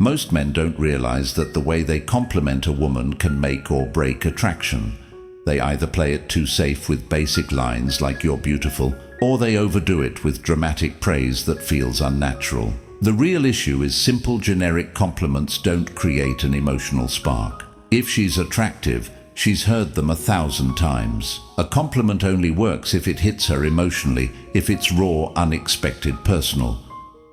Most men don't realize that the way they compliment a woman can make or break attraction. They either play it too safe with basic lines like "you're beautiful," or they overdo it with dramatic praise that feels unnatural. The real issue is simple generic compliments don't create an emotional spark. If she's attractive, she's heard them 1,000 times. A compliment only works if it hits her emotionally, if it's raw, unexpected, personal.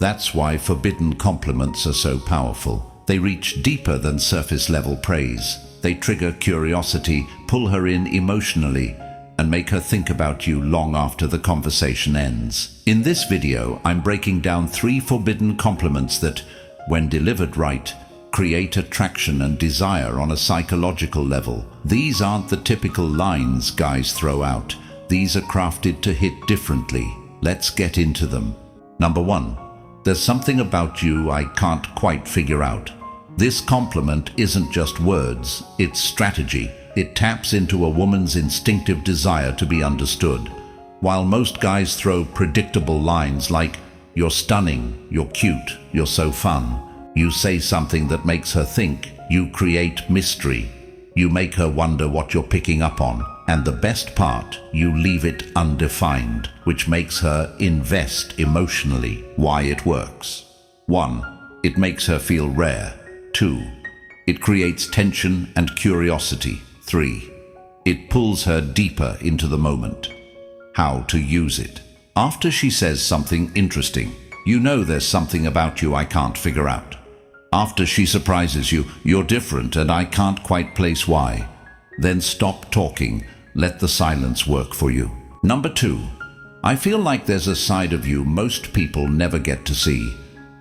That's why forbidden compliments are so powerful. They reach deeper than surface-level praise. They trigger curiosity, pull her in emotionally, and make her think about you long after the conversation ends. In this video, I'm breaking down 3 forbidden compliments that, when delivered right, create attraction and desire on a psychological level. These aren't the typical lines guys throw out. These are crafted to hit differently. Let's get into them. Number 1. There's something about you I can't quite figure out. This compliment isn't just words, it's strategy. It taps into a woman's instinctive desire to be understood. While most guys throw predictable lines like, "You're stunning," "You're cute," "You're so fun," you say something that makes her think. You create mystery. You make her wonder what you're picking up on. And the best part, you leave it undefined, which makes her invest emotionally. Why it works. 1. It makes her feel rare. 2. It creates tension and curiosity. 3. It pulls her deeper into the moment. How to use it. After she says something interesting, you know there's something about you I can't figure out. After she surprises you, "You're different and I can't quite place why." Then stop talking. Let the silence work for you. Number 2. I feel like there's a side of you most people never get to see.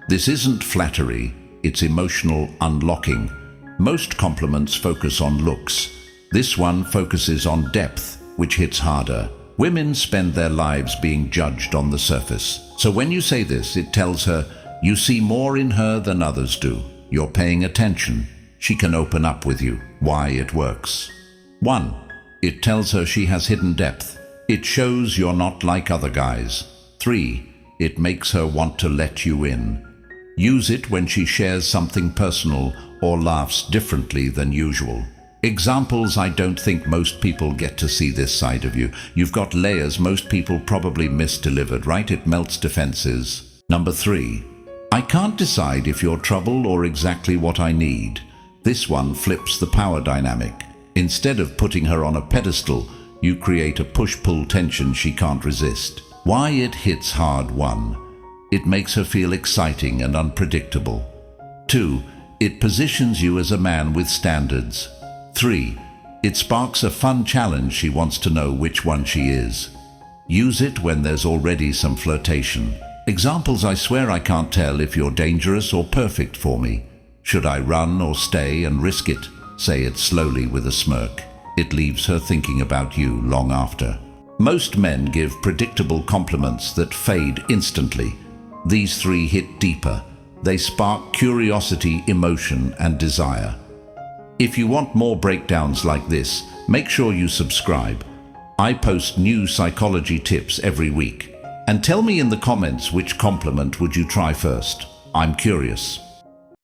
This isn't flattery, it's emotional unlocking. Most compliments focus on looks. This one focuses on depth, which hits harder. Women spend their lives being judged on the surface. So when you say this, it tells her, you see more in her than others do. You're paying attention. She can open up with you. Why it works. 1. It tells her she has hidden depth. It shows you're not like other guys. 3. It makes her want to let you in. Use it when she shares something personal or laughs differently than usual. Examples: I don't think most people get to see this side of you. You've got layers most people probably misdelivered, right? It melts defenses. Number 3. I can't decide if you're trouble or exactly what I need. This one flips the power dynamic. Instead of putting her on a pedestal, you create a push-pull tension she can't resist. Why it hits hard. 1. It makes her feel exciting and unpredictable. 2. It positions you as a man with standards. 3. It sparks a fun challenge. She wants to know which one she is. Use it when there's already some flirtation. Examples: I swear I can't tell if you're dangerous or perfect for me. Should I run or stay and risk it? Say it slowly with a smirk. It leaves her thinking about you long after. Most men give predictable compliments that fade instantly. These 3 hit deeper. They spark curiosity, emotion, and desire. If you want more breakdowns like this, make sure you subscribe. I post new psychology tips every week. And tell me in the comments which compliment would you try first. I'm curious.